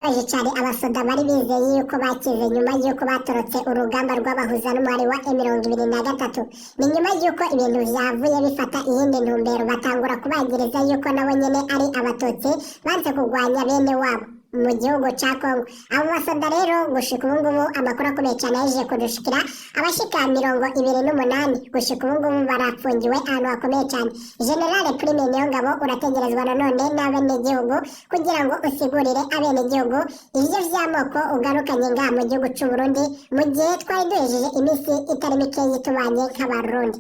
baje cyane abasoda bari bizeye yuko bakize nyuma yuko batorotse urugamba rw'abahuza n'umuhari wa M23 ni nyuma yuko ibintu vyavuye bifata iyindi ntumbero batangura kubagiriza yuko nabo nyene ari abatutsi banze kugwanya bene wabo mu gihugu ca Kongo. Abo basoda rero gushika ubu ngubu amakuru akomeye cyane yaje kudushikira abashika 28 gushika ubu ngubu barapfungiwe ahantu hakomeye cyane. General Prime Niyongabo urategerezwa nanone n'abenegihugu kugira ngo usigurire abenegihugu ivyo vy'amoko ugarukanye ngaha mu gihugu c'u Burundi mu gihe twari duhejeje imisi itari mikeyi tubanye nk'abarundi.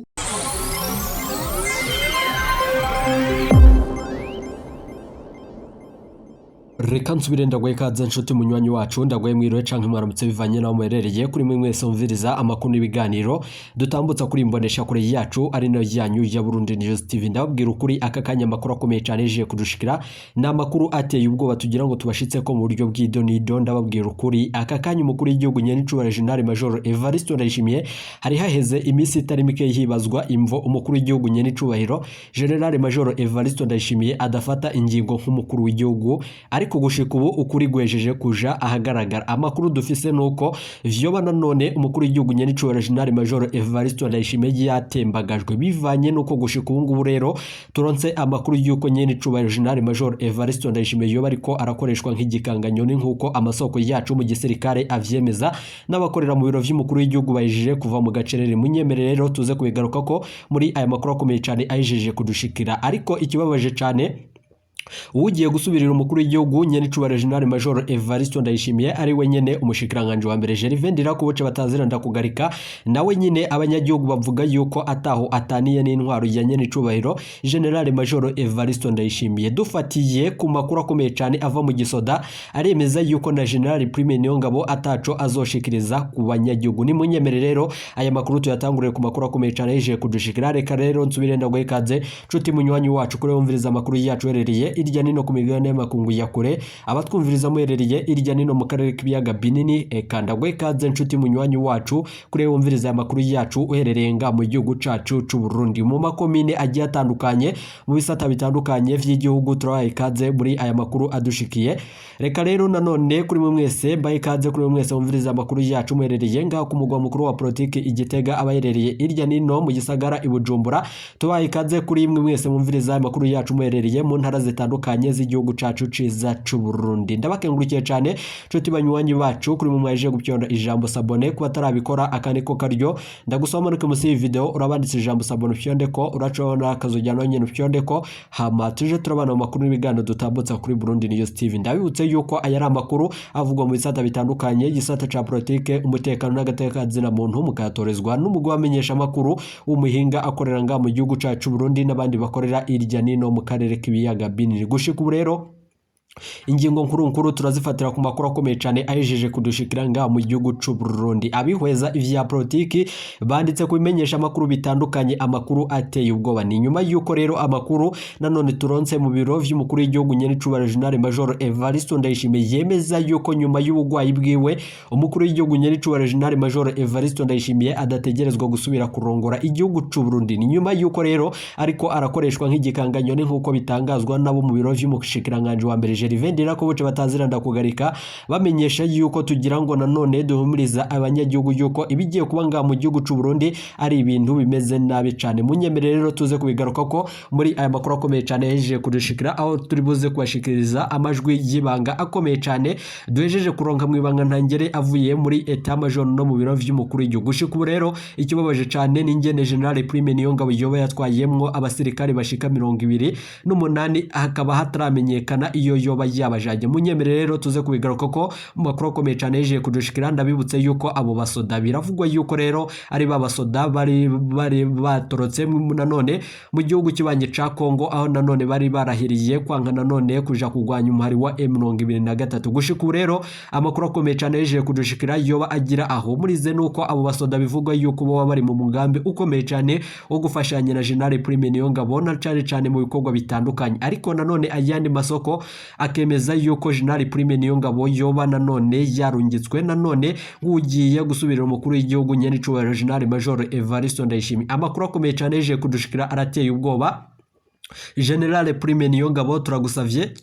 Reka nsubire ndagwaye ikaze nshuti munywanyi wacu ndagwaye mwiriwe canke mwaramutse bivanye naho muherereye kuri mwe mwese mumviriza amakuru n'ibiganiro dutambutsa kuri imbonesha kure yacu ari nayo yanyu ya Burundi News TV. Ndababwira ukuri aka kanya amakuru akomeye cyane je kudushikira n'amakuru ateye ubwoba tugira ngo tubashitse ko mu buryo bw'idonido. Ndababwira ukuri aka kanya umukuru w'igihugu Nyenicubahiro General Major Evariste Ndayishimiye hari haheze imisi itari mike hibazwa imvo umukuru w'igihugu Nyenicubahiro General Major Evariste Ndayishimiye adafata ingingo nk'umukuru w'igihugu, ariko gushika ubu ukuri gwejeje kuja ahagaragara. Amakuru dufise nuko vyoba nanone umukuru w'igihugu Nyenicubahiro General Major Evariste Ndayishimiye yatembagajwe bivanye nuko gushika ubu ngubu rero turonse amakuru yuko Nyenicubahiro General Major Evariste Ndayishimiye yoba ariko arakoreshwa nk'igikanganyoni nkuko amasoko yacu mu gisirikare avyemeza n'abakorera mu biro vy'umukuru w'igihugu bayijije kuva mu gacerere. Munyemerere rero tuze kubigaruka ko muri aya makuru akomeye cyane ayijeje kudushikira, ariko ikibabaje cyane ugiye gusubirira umukuru w'igihugu Nyenicubahiro General Major Evariste Ndayishimiye ari we nyene umushikiranganje wa mbere Gervais Ndirakobuce bataziranda kugarika, nawe nyine abanyagihugu bavuga yuko ataho ataniye n'intwaro ya Nyenicubahiro General Major Evariste Ndayishimiye. Dufatiye ku makuru akomeye cyane ava mu gisoda aremeza yuko na General Prime Niyongabo ataco azoshikiriza ku banyagihugu. Ni munyemerere rero aya makuru tuyatangurire ku makuru akomeye cyane yeje kudushikira. Reka rero nsubire ndagwaye ikaze nshuti munywanyi wacu kuri wumviriza amakuru yacu herereye irya nino ku migabane y'amakungu ya kure, abatwumviriza muherereye irya nino mu karere k'ibiyaga binini. Eka ndagwaye ikaze nshuti munywanyi wacu kuri wumviriza amakuru yacu uherereye nga mu gihugu cacu c'u Burundi mu makomine agiye atandukanye mu bisata bitandukanye vy'igihugu. Turabaye ikaze muri aya makuru adushikiye. Reka rero nanone kuri mwe mwese baye ikaze kuri mwe mwese wumviriza amakuru yacu muherereye nga ku mugwa mukuru wa politiki Igitega, abaherereye irya nino mu gisagara Ibujumbura. Tubaye ikaze kuri mwe mwese wumviriza amakuru yacu muherereye mu ntara zitandukanye z'igihugu cacu ciza c'u Burundi. Ndabakengurukiye cyane nshuti banywanyi bacu kuri mwe mwaje gupyonda ijambo sabone kuba tarabikora akandi ko karyo ndagusoma nuko musi video urabanditse ijambo sabone fyonde ko uracona akazojyana nyene fyonde ko hama tuje turabana mu makuru n'ibigano dutambutsa kuri Burundi News TV. Ndabibutse yuko aya ari amakuru avugwa mu bisata bitandukanye, gisata ca politike, umutekano n'agateka zina muntu mukatorezwa n'umugwa wamenyesha amakuru w'umuhinga akorera nga mu gihugu cacu Burundi n'abandi bakorera irya nino mu karere k'ibiyaga binini. Gushika ubu rero ingingo nkuru turazifatira ku makuru akomeye cyane ayejeje kudushikira nga mu gihugu c'u Burundi. Abihweza ivya politiki banditse kubimenyesha amakuru bitandukanye, amakuru ateye ubwoba. Ni nyuma yuko rero amakuru nanone turonse mu biro vy'umukuru w'igihugu Nyenicubahiro General Major Evariste Ndayishimiye yemeza yuko nyuma y'ubugwayi bwiwe umukuru w'igihugu Nyenicubahiro General Major Evariste Ndayishimiye adategerezwa gusubira kurongora igihugu c'u Burundi. Ni nyuma yuko rero ariko arakoreshwa nk'igikanganyoni nkuko bitangazwa nabo mu biro vy'umushikiranganje wa mbere Gervais Ndirakobuce bataziranda kugarika, bamenyesha yuko tugira ngo nanone duhumuriza abanyagihugu yuko ibigiye kuba nga mu gihugu c'u Burundi ari ibintu bimeze nabi cyane. Munyemerere rero tuze kubigaruka ko muri aya makuru akomeye cyane yeje kudushikira, aho turi buze kubashikiriza amajwi y'ibanga akomeye cyane duhejeje kuronka mu ibanga ntangere avuye muri etat major no mu biro vy'umukuru w'igihugu. Gushika ubu rero ikibabaje cyane n'ingene General Prime Niyongabo yoba yatwayemwo abasirikare bashika 28 hakaba hataramenyekana iyo yoba yabajaje. Munyemerere rero tuze kubigaruka ko mu makuru akomeye cyane yeje kudushikira. Ndabibutse yuko abo basoda biravugwa yuko rero ari babasoda bari batorotse nanone mu gihugu kibanye ca Kongo, aho nanone bari barahiriye kwanga nanone kuja kugwanya umuhari wa M23. Gushika ubu rero amakuru akomeye cyane yeje kudushikira yoba agira aho murize nuko abo basoda bivugwa yuko bo bari mu mugambi ukomeye cyane wo gufashanya na General Prime Niyongabo na cyane mu bikorwa bitandukanye, ariko nanone ayandi masoko akemeza yuko General Prime Niyongabo yoba nanone yarungitswe nanone ngugiye gusubirira umukuru w'igihugu Nyenicubahiro General Major Evariste Ndayishimiye. Amakuru akomeye cyane yeje kudushikira arateye ubwoba. General Prime Niyongabo turagusavye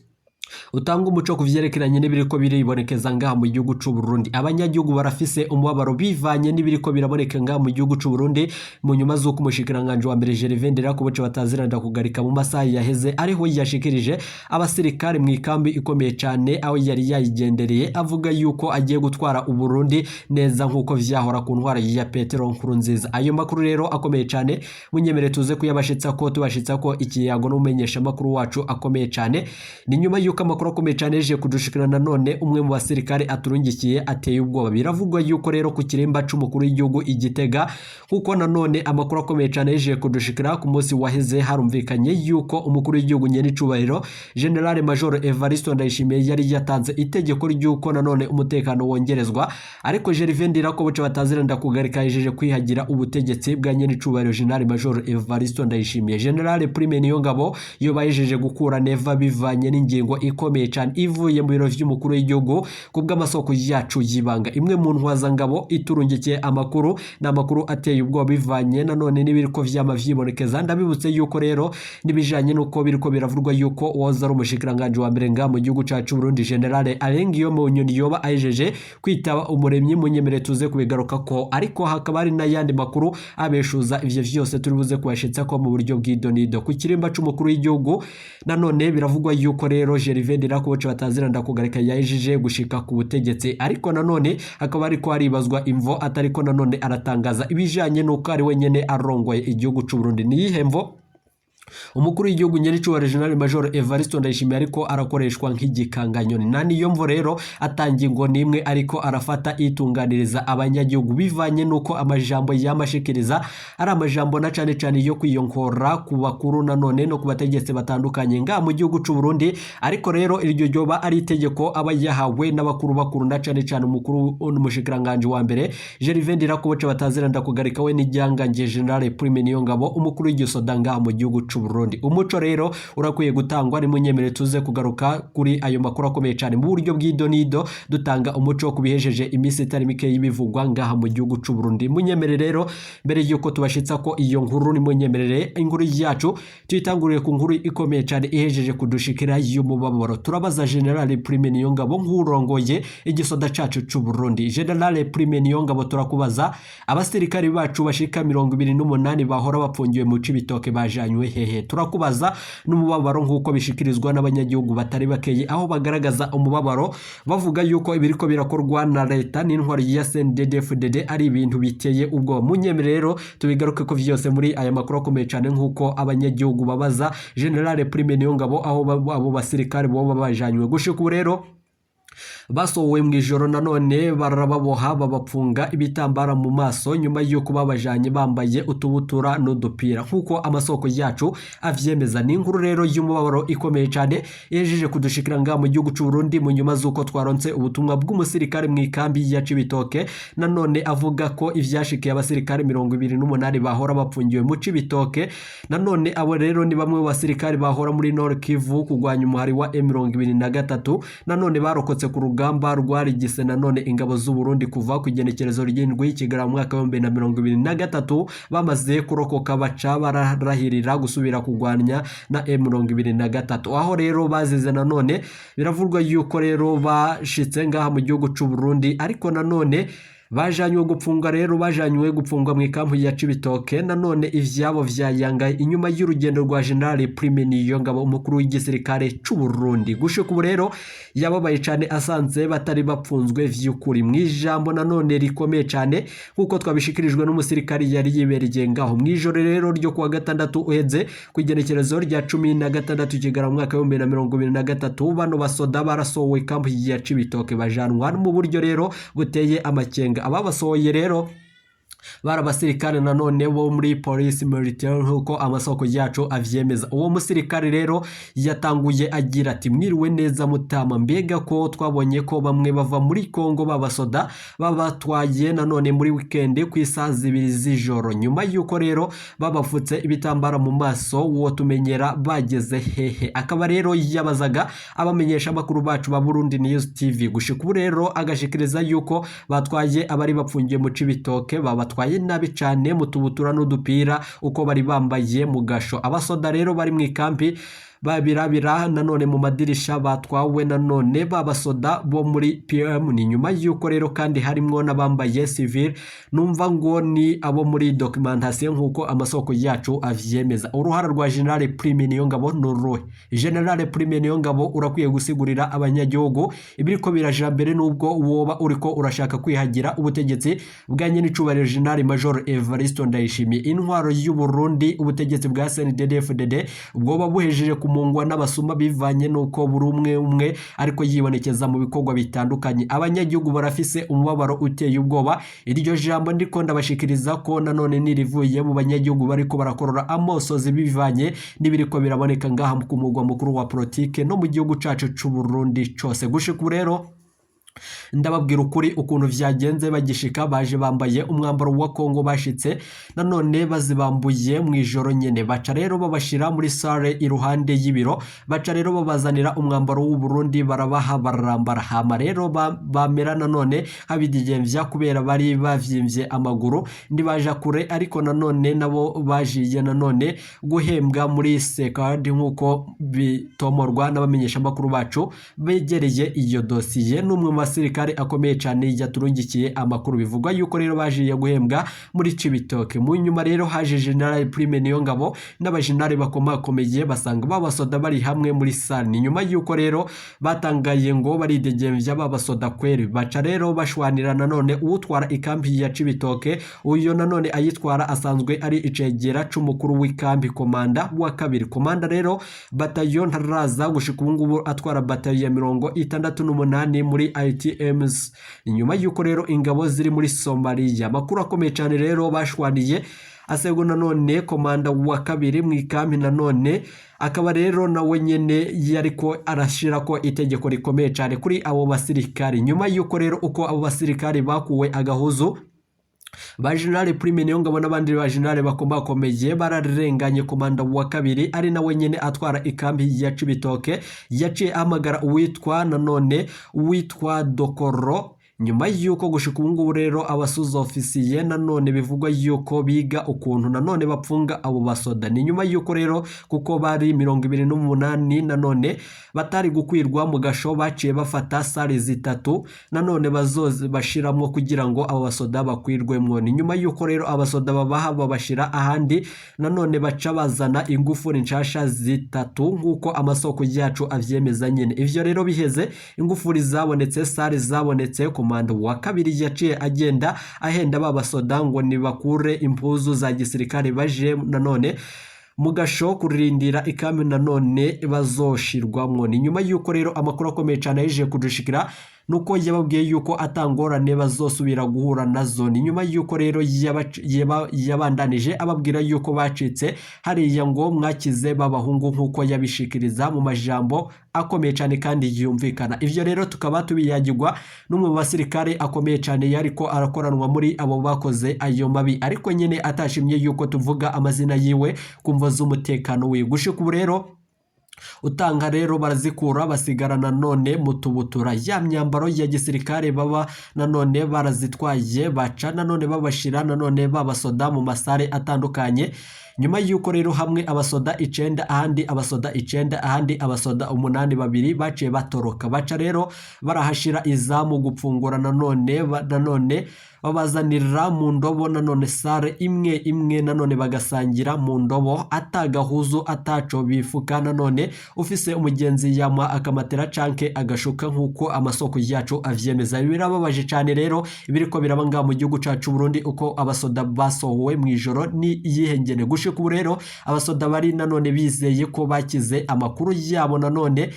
utanga umuco kuvyerekeranye n'ibiriko biribonekeza ngaha mu gihugu c'u Burundi. Abanyagihugu barafise umubabaro bivanye n'ibiriko biraboneka ngaha mu gihugu c'u Burundi mu nyuma z'uko umushikiranganje wa mbere Gervais Ndirakobuca bataziranda kugarika mu masaha yaheze ariho yashikirije abasirikare mu ikambi ikomeye cyane aho yari yayigendereye avuga yuko agiye gutwara u Burundi neza nkuko vyahora ku ntwara ya Petero Nkurunziza. Ayo makuru rero akomeye cyane munyemere tuze kuyabashitsa ko tubashitsa ko ikiyago n'umenyesha makuru wacu akomeye cyane ni nyuma yuko amakuru akomeye cyane yeje kudushikirana none umwe mu basirikare aturungikiye ateye ubwoba. Biravugwa yuko rero ku kiremba c'umukuru w'igihugu Igitega kuko nanone amakuru akomeye cyane yeje kudushikira ku munsi waheze harumvikanye yuko umukuru w'igihugu nyene icubahiro General Major Evariste Ndayishimiye yari yatanze itegeko ry'uko nanone umutekano wongerezwa, ariko Gervais Ndirakobuca bataziranda kugarika yejeje kwihagira ubutegetsi bwa nyene icubahiro General Major Evariste Ndayishimiye. General Prime Niyongabo yo bayejeje gukura neva bivanye n'ingingo ikomeye cyane ivuye mu biro vy'umukuru w'igihugu kubw'amasoko yacu yibanga. Imwe mu ntwaza ngabo iturungikiye amakuru n'amakuru ateye ubwoba bivanye nanone n'ibiriko vyama vyibonekeza. Ndabibutse yuko rero nibijanye nuko biriko biravurwa yuko woza ari umushikiranganje wa mbere nga mu gihugu cacu Burundi General Alengiyo Munyoni yoba ayejeje kwitaba umuremyi munyemere tuze kubigaruka ko, ariko hakaba ari n'ayandi makuru abeshuza ivyo vyose turibuze kubashitsa ko mu buryo bw'idonido ku kirimba c'umukuru w'igihugu. Nanone biravugwa yuko rero Gervais Ndirakobuca bataziranda kugarika yajeje gushika ku butegetsi, ariko nanone hakaba ariko haribazwa imvo atariko nanone aratangaza ibijanye nuko ari wenyene arongoye igihugu c'u Burundi. Ni ihemvo umukuru w'igihugu nyene c'ubahiro General Major Evariste Ndayishimiye ariko arakoreshwa nk'igikanganyoni. Nani yo mvo rero atangingo nimwe ariko arafata itunganiriza abanyagihugu bivanye nuko amajambo yamashikiriza ari amajambo na cane cane yo kwiyonkora ku bakuru nanone no kubategetse batandukanye nga mu gihugu c'u Burundi. Ariko rero iryo ryoba ari itegeko aba yahawe n'abakuru na cane cane umukuru n'umushikiranganje wa mbere Gervais Ndirakobuca bataziranda kugarika we n'ijyanganje General Prime Niyongabo umukuru w'igisoda nga mu gihugu c'u Burundi. Umuco rero urakwiye gutangwa ni munyemere tuze kugaruka kuri ayo makuru akomeye cyane mu buryo bw'idonido dutanga umuco kubihejeje imisi itari mike y'ibivugwa ngaha mu gihugu c'u Burundi. Munyemere rero mbere yuko tubashitsa ko iyo nkuru ni munyemerere inkuru yacu tuyitanguriye ku nkuru ikomeye cyane ihejeje kudushikira y'umubabaro. Turabaza General Prime Niyongabo nk'urongoye igisoda cacu c'u Burundi. General Prime Niyongabo turakubaza abasirikari bacu bashika 28 bahora bapfungiwe mu Cibitoke bajanywe hehe? Turakubaza n'umubabaro nk'uko bishikirizwa n'abanyagihugu batari bakeye aho bagaragaza umubabaro bavuga yuko ibiriko birakorwa na leta n'intwari ya CNDD-FDD ari ibintu biteye ubwo. Munyemere rero tubigaruke ko vyose muri aya makuru akomeye cyane nk'uko abanyagihugu babaza General Prime Niyongabo aho abo basirikare bo babajanywe gushika ubu rero basohowe mu ijoro nanone barababoha babapfunga ibitambara mu maso nyuma yuko babajanye bambaye utubutura n'udupira nk'uko amasoko yacu avyemeza. Ni inkuru rero y'umubabaro ikomeye cyane yejeje kudushikira nga mu gihugu c'u Burundi mu nyuma z'uko twaronse ubutumwa bw'umusirikare mu ikambi ya Cibitoke nanone avuga ko ivyashikiye abasirikare 28 bahora bapfungiwe mu Cibitoke. Nanone abo rero ni bamwe mu basirikare bahora muri Nord Kivu kugwanya umuhari wa M23 nanone barokotse ku rugamba rwarigise nanone ingabo z'u Burundi kuva ku igenekerezo ry'indwi Kigarama mwaka wa 2023 bamaze kurokoka baca barahirira gusubira kugwanya na M23 aho rero bazize nanone biravurwa yuko rero bashitse ngaha mu gihugu c'u Burundi, ariko nanone bajanywe gupfungwa mu ikampu ya Cibitoke. Nanone ivyabo vyayanga inyuma y'urugendo rwa General Prime Niyongabo umukuru w'igisirikare c'u Burundi. Gushika ubu rero yababaye cyane asanze batari bapfunzwe vy'ukuri mu ijambo nanone rikomeye cyane kuko twabishikirijwe n'umusirikare yari yibereye ngaho mu ijoro rero ryo kuwa gatandatu uheze ku igenekerezo rya 16 Kigarama mwaka wa 2023 bano basoda barasohowe ikampu ya Cibitoke bajanwa mu buryo rero buteye amakenga. Ababasohoye rero barabasirikare nanone bo muri police militaire nkuko amasoko yacu avyemeza. Uwo musirikare rero yatanguye agira ati mwiriwe neza mutama, mbega ko twabonye ko bamwe bava muri Kongo babasoda babatwaye nanone muri weekend ku isaha 2 z'ijoro nyuma yuko rero babafutse ibitambara mu maso uwo tumenyera bageze hehe. Akaba rero yabazaga abamenyesha makuru bacu ba Burundi News TV gushika ubu rero agashikiriza yuko batwaye abari bapfungiye mu Cibitoke babatwaye nabi cyane mu tubutura n'udupira uko bari bambaye mu gasho. Abasoda rero bari mu ikampi babirabira nanone mu madirisha batwawe nanone babasoda bo muri PM. Ni nyuma y'uko rero kandi harimwo n'abambaye civil, numva ngo ni abo muri documentation nk'uko amasoko yacu avyemeza. Uruhara rwa General Prime Niyongabo n'uruhe? General Prime Niyongabo urakwiye gusigurira abanyagihugu ibiriko biraja mbere n'ubwo woba uriko urashaka kwihagira ubutegetsi bwa nyenicubahiro General Major Evariste Ndayishimiye. Intwaro y'u Burundi, ubutegetsi bwa CNDD-FDD bwoba buhejeje kumungwa n'abasuma bivanye nuko buri umwe ariko yibonekeza mu bikorwa bitandukanye. Abanyagihugu barafise umubabaro uteye ubwoba. Iryo jambo ndiko ndabashikiriza ko nanone nirivuye mu banyagihugu bariko barakorora amosozi bivanye n'ibiriko biraboneka ngaha ku mugwa mukuru wa politike no mu gihugu cacu c'u Burundi cose. Gushika rero ndababwira ukuri ukuntu vyagenze. Bagishika baje bambaye umwambaro wa Kongo, bashitse nanone bazibambuye mu ijoro nyene, baca rero babashira muri sare iruhande y'ibiro, baca rero babazanira umwambaro w'u Burundi barabaha bararambara. Hama rero bamera nanone habidigemvya kubera bari bavyimvye amaguru ndibaja kure, ariko nanone nabo bajiye nanone guhembwa muri sekadi nk'uko bitomorwa n'abamenyesha makuru bacu begereye iyo dosiye. N'umwe basirikare akomeye cyane yaturungikiye amakuru bivugwa yuko rero bajiye guhembwa muri Cibitoke. Mu nyuma rero haje General Prime Niyongabo n'abajenerali bakomakomeye basanga babasoda bari hamwe muri sale. Ni nyuma yuko rero batangaye ngo baridegembya babasoda kweri, baca rero bashwanira nanone uwutwara ikambi ya Cibitoke. Uyo nanone ayitwara asanzwe ari icegera c'umukuru w'ikambi, komanda wa kabiri. Komanda rero batayo ntaraza gushika ubu ngubu atwara batayo ya 68 muri ITMs. Inyuma yuko rero ingabo ziri muri Somalia. Makuru akomeye cyane rero bashwaniye asego nanone komanda wa kabiri mu ikambi nanone akaba rero nawe nyene yariko arashira ko itegeko rikomeye cyane kuri abo basirikari. Nyuma yuko rero uko abo basirikari bakuwe agahuzu, ba General Prime Niyongabo n'abandi ba General bakomeye bararenganye komanda wa kabiri ari nawe nyene atwara ikambi ya Cibitoke. Yaciye amagara uwitwa nanone uwitwa Dokoro. Nyuma yuko gushika ubu ngubu rero abasuza ofisiye nanone bivugwa yuko biga ukuntu nanone bapfunga abo basoda. Ni nyuma yuko rero kuko bari 28 nanone batari gukwirwa mu gasho, baciye bafata sare zitatu nanone bazoze bashiramo kugira ngo abo basoda bakwirwemwo. Ni nyuma yuko rero abasoda babaha babashira ahandi nanone baca bazana ingufu nshasha zitatu nk'uko amasoko yacu avyemeza nyene. Ivyo rero biheze ingufu zabonetse, sare zabonetse, komanda wa kabiri yaciye agenda ahenda babasoda ngo nibakure impuzu za gisirikare baje nanone mugasho kurindira ikambi nanone bazoshirwamwo. Ni nyuma yuko rero amakuru akomeye cyane yaje kudushikira nuko yababwiye yuko atangorane bazosubira guhura nazo. Ni nyuma yuko rero yabandanije ababwira yuko bacitse hariya ngo mwakize babahungu nk'uko yabishikiriza mu majambo akomeye cyane kandi yumvikana. Ivyo rero tukaba tubiyagirwa n'umwe mu basirikare akomeye cyane yariko arakoranwa muri abo bakoze ayo mabi, ariko nyene atashimye yuko tuvuga amazina yiwe kumva z'umutekano we. Gushika ubu rero utanga rero barazikura basigara nanone mutubutura ya myambaro ya gisirikare baba nanone barazitwaye, baca nanone babashira nanone babasoda mu masare atandukanye. Nyuma yuko rero hamwe abasoda 9 ahandi abasoda 9 ahandi abasoda 8 babiri baciye batoroka, baca rero barahashira izamu gupfungura nanone babazanira mu ndobo nanone sare imwe nanone bagasangira mu ndobo atagahuzu ataco bifuka nanone ufise umugenzi yama akamatera canke agashuka nk'uko amasoko yacu avyemeza. Birababaje cyane rero ibiriko birabanga mu gihugu cacu Burundi uko abasoda basohowe mu ijoro ni yihengene. Gushika ubu rero abasoda bari nanone bizeye ko bakize amakuru yabo nanone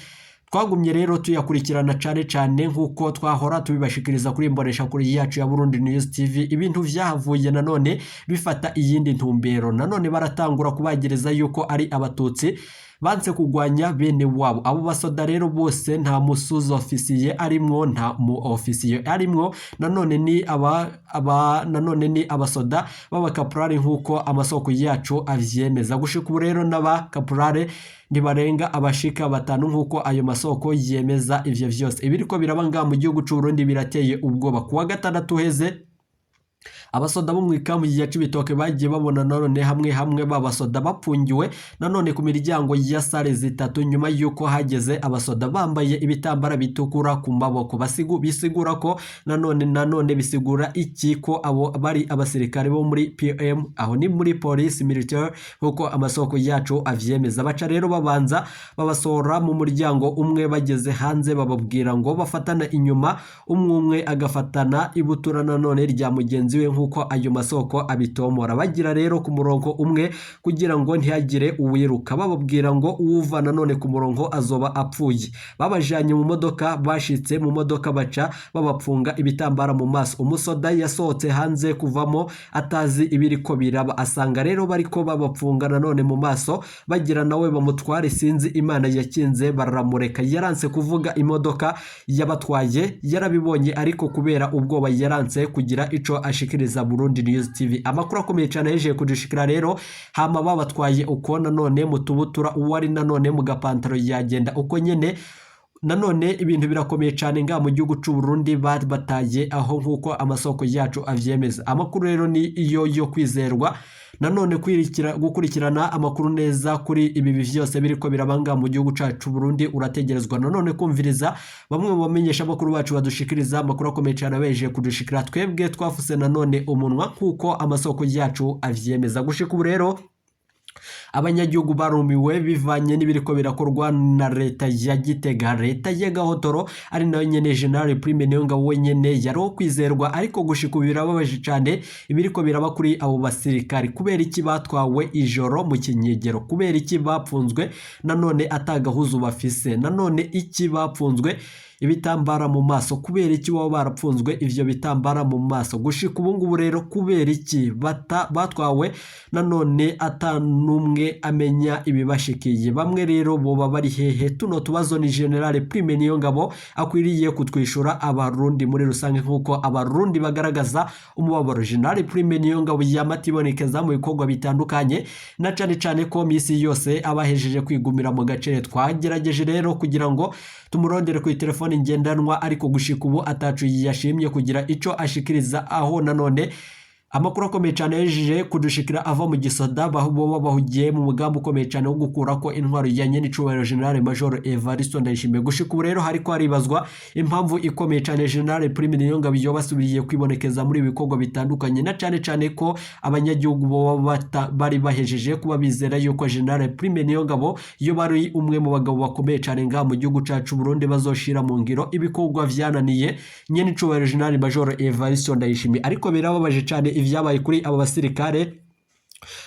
twagumye rero tuyakurikirana cyane nk'uko twahora tubibashikiriza kuri imbonesha kuri yacu ya Burundi News TV. Ibintu vyahavuye nanone bifata iyindi ntumbero, nanone baratangura kubagereza yuko ari abatutsi banse kugwanya bene wabo. Abo basoda rero bose nta musuza ofisiye arimwo, nta mu ofisiye arimwo, nanone ni nanone ni abasoda baba kaprare nk'uko amasoko yacu avyemeza. Gushika ubu rero n'aba kaprare ndibarenga abashika 5 nk'uko ayo masoko yemeza. Ivyo vyose ibiriko birabanga mu gihugu c'u Burundi birateye ubwoba. Kuwa gatandatu heze abasoda bo mu ikambu ya Cibitoke bagiye babona nanone hamwe babasoda bapfungiwe nanone ku miryango ya sale zitatu nyuma yuko hageze abasoda bambaye ibitambara bitukura ku maboko bisigura ko nanone bisigura iki ko abo bari abasirikare bo muri PM aho ni muri police militaire kuko amasoko yacu avyemeza baca rero babanza babasora mu muryango umwe bageze hanze bababwira ngo bafatana inyuma umwe agafatana ibutura nanone rya mugenzi we nkuko ayo masoko abitomora bagira rero ku murongo umwe kugira ngo ntihagire uwiruka bababwira ngo uwuva nanone ku murongo azoba apfuye babajanye mu modoka bashitse mu modoka baca babapfunga ibitambara mu maso umusoda yasohotse hanze kuvamo atazi ibiriko biraba asanga rero bariko babapfunga nanone mu maso bagira nawe bamutware sinzi Imana yakinze baramureka yaranse kuvuga imodoka yabatwaye yarabibonye ariko kubera ubwoba yaranse kugira ico ashikiriza Burundi News TV amakuru akomeye cyane yeje kudushikira rero hama babatwaye uko nanone mutubutura uwari nanone mu gapantaro yagenda uko nyene nanone ibintu birakomeye cyane nga mu gihugu cy'u Burundi bataye aho nkuko amasoko yacu avyemeza amakuru rero ni iyo yo kwizerwa nanone gukurikirana amakuru neza kuri ibi byose biriko birabanga mu gihugu cyacu Burundi urategerezwa nanone kumviriza bamwe mu bamenyesha amakuru bacu badushikiriza amakuru akomeye cyane abeje kudushikira twebwe twafuse nanone umunwa kuko amasoko yacu avyemeza gushika ubu rero abanyagihugu barumiwe bivanye n'ibiriko birakorwa na leta ya Gitega leta ya Gahotoro ari nayo nyene General Prime Niyongabo wenyene yaro kwizerwa ariko gushika birababaje cyane ibiriko biraba kuri abo basirikari kubera iki batwawe ijoro mu kinyegero kubera iki bapfunzwe nanone atagahuzu bafise nanone iki bapfunzwe ibitambara mu maso kubera iki waba barapfunzwe ivyo bitambara mu maso gushika ubungubu rero kubera iki batwawe nanone atanumwe amenya ibibashikiye bamwe rero boba bari hehe tuno tubazo ni General Prime Niyongabo akwiriye kutwishura abarundi muri rusange nkuko abarundi bagaragaza umubabaro General Prime Niyongabo yamatibonekeza mu bikorwa bitandukanye na cyane ko misi yose abahejeje kwigumira mu gace twagerageje rero kugira ngo tumurondere ku telefone ngendanwa ariko gushika ubu atacu yashimye kugira ico ashikiriza aho nanone amakuru akomeye cyane yejeje kudushikira ava mu gisoda bahugiye mu mugambo ukomeye cyane wo gukura ko intwaro ya nyene cubahiro General Major Evariste Ndayishimiye gushika ubu rero hariko haribazwa impamvu ikomeye cyane General Prime Niyongabo yobasubiye kwibonekeza muri ibikorwa bitandukanye na cyane ko abanyagihugu bo bari bahejeje kuba bizera yuko General Prime Niyongabo yo bari umwe mu bagabo bakomeye cyane nga mu gihugu cacu Burundi bazoshira mu ngiro ibikorwa vyananiye nyene cubahiro General Major Evariste Ndayishimiye ariko birababaje cyane ivyabaye kuri abo basirikare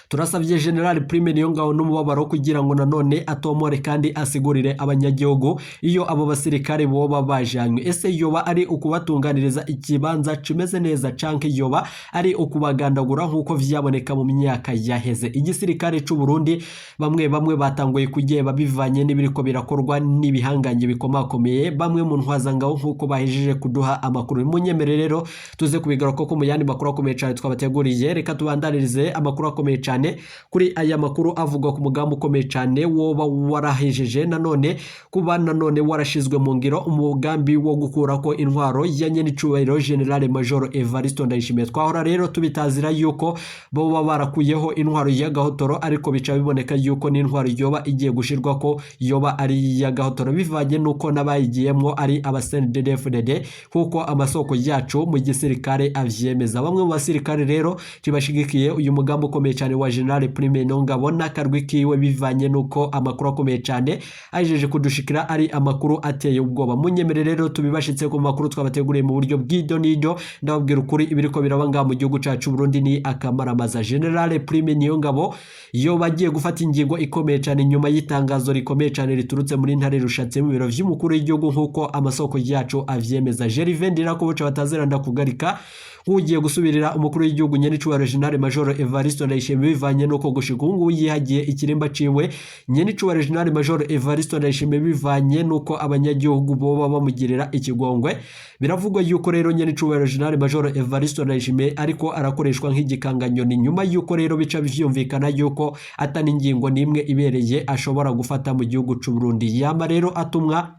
turasavye General Prime Niyongabo n'umubabaro kugira ngo nanone atomore kandi asigurire abanyagihugu iyo abo basirikare boba bajanywe ese yoba ari ukubatunganiriza ikibanza cimeze neza canke yoba ari ukubagandagura nkuko vyaboneka mu myaka yaheze igisirikare c'u Burundi bamwe batanguye kugeba bivanye n'ibiriko birakorwa n'ibihanganye bikomakomeye bamwe mu ntwazangabo nkuko bahejeje kuduha amakuru munyemere rero tuze kubigaruka ko mu yandi makuru akomeye cyane twabateguriye reka tubandanirize amakuru akomeye cyane kuri aya makuru avuga ku mugambo ukomeye cyane woba warahejeje nanone kuba nanone warashizwe mu ngiro umugambi wo gukura ko intwaro ya nyene cubahiro General Major Evariste Ndayishimiye twahora rero tubitazira yuko boba barakuyeho intwaro ya Gahotoro ariko bica biboneka yuko n'intwaro yoba igiye gushirwa ko yoba ari ya Gahotoro bivanye nuko nabayigiyemwo ari abasendefdd kuko amasoko yacu mu gisirikare avyemeza bamwe mu basirikare rero kibashigikiye uyu mugambo ukomeye cyane wa General Prime Niyongabo n'akarwi kiwe bivanye nuko amakuru akomeye cyane ajeje kudushikira ari amakuru ateye ubwoba munyemere rero tubibashitse ku makuru twabateguriye mu buryo bw'idonido ndababwira ukuri ibiriko birabanga mu gihugu cacu Burundi ni akamaramaza General Prime Niyongabo yo bagiye gufata ingingo ikomeye cyane nyuma y'itangazo rikomeye cyane riturutse muri ntare rushatse mu biro vy'umukuru w'igihugu nkuko amasoko yacu avyemeza Gerivendira ko buca batazeranda kugarika ugiye gusubirira umukuru w'igihugu nyene cubahiro General Major Evariste Ndayishimiye bivanye nuko gushika ubu yihagiye ikirimba ciwe nyene cubahiro General Major Evariste Ndayishimiye bivanye nuko abanyagihugu boba bamugirira ikigongwe biravugwa yuko rero nyene cubahiro General Major Evariste Ndayishimiye ariko arakoreshwa nk'igikanganyoni nyuma yuko rero bica vyumvikana yuko atani ingingo nimwe ibereye ashobora gufata mu gihugu c'u Burundi yama rero atumwa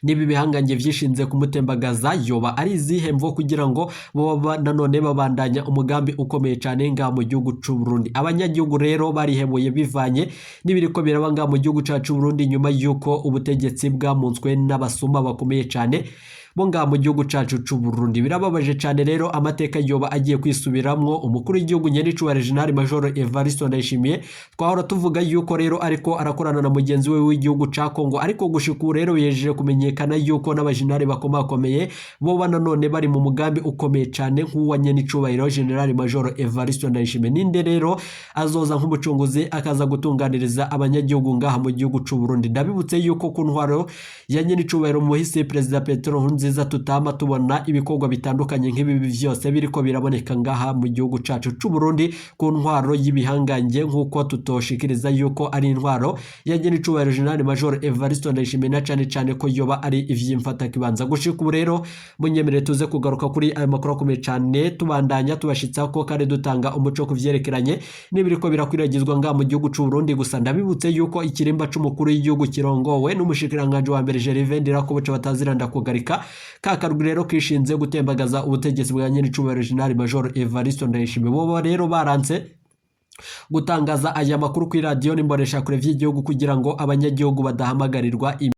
nibi bihangange vyishinze kumutembagaza yoba ari izihe mvo kugira ngo boba nanone babandanya umugambi ukomeye cyane nga mu gihugu c'u Burundi. Abanyagihugu rero barihemuye bivanye n'ibiriko biraba nga mu gihugu cacu Burundi nyuma yuko ubutegetsi bwamunzwe n'abasuma bakomeye cyane bo nga mu gihugu cacu c'u Burundi. Birababaje cyane rero amateka yoba agiye kwisubiramwo. Umukuru w'igihugu Nyenicubahiro General Major Evariste Ndayishimiye twahora tuvuga yuko rero ariko arakorana na mugenzi we w'igihugu ca Kongo, ariko gushika rero yejeje kumenyekana yuko n'abajenerali bakomakomeye bo nanone bari mu mugambi ukomeye cyane nk'uwa Nyenicubahiro General Major Evariste Ndayishimiye. Ninde rero azoza nk'umucunguzi akaza gutunganiriza abanyagihugu ngaha mu gihugu c'u Burundi? Ndabibutse yuko ku ntwaro ya Nyenicubahiro muhisi President Petero Nkurunziza tutama tubona ibikorwa bitandukanye nk'ibi vyose biriko biraboneka ngaha mu gihugu cacu c'u Burundi ku ntwaro y'ibihangange, nk'uko tutoshikiriza yuko ari intwaro ya Nyenicubahiro General Major Evariste Ndayishimiye na cyane ko yoba ari ivy'imfata kibanza. Gushika ubu rero munyemere tuze kugaruka kuri ayo makuru akomeye cyane tubandanya tubashitsa ko kandi dutanga umuco kuvyerekeranye n'ibiriko birakwiragizwa ngaha mu gihugu c'u Burundi. Gusa ndabibutse yuko ikirimba c'umukuru w'igihugu kirongowe n'umushikiranganje wa mbere Gervais Ndirakobuca bataziranda kugarika kakarwi rero kishinze gutembagaza ubutegetsi bwa Nyenicubahiro General Major Evariste Ndayishimiye. Bo rero baranze gutangaza aya makuru kuri radio n'imbonesha kure vy'igihugu kugira ngo abanyagihugu badahamagarirwa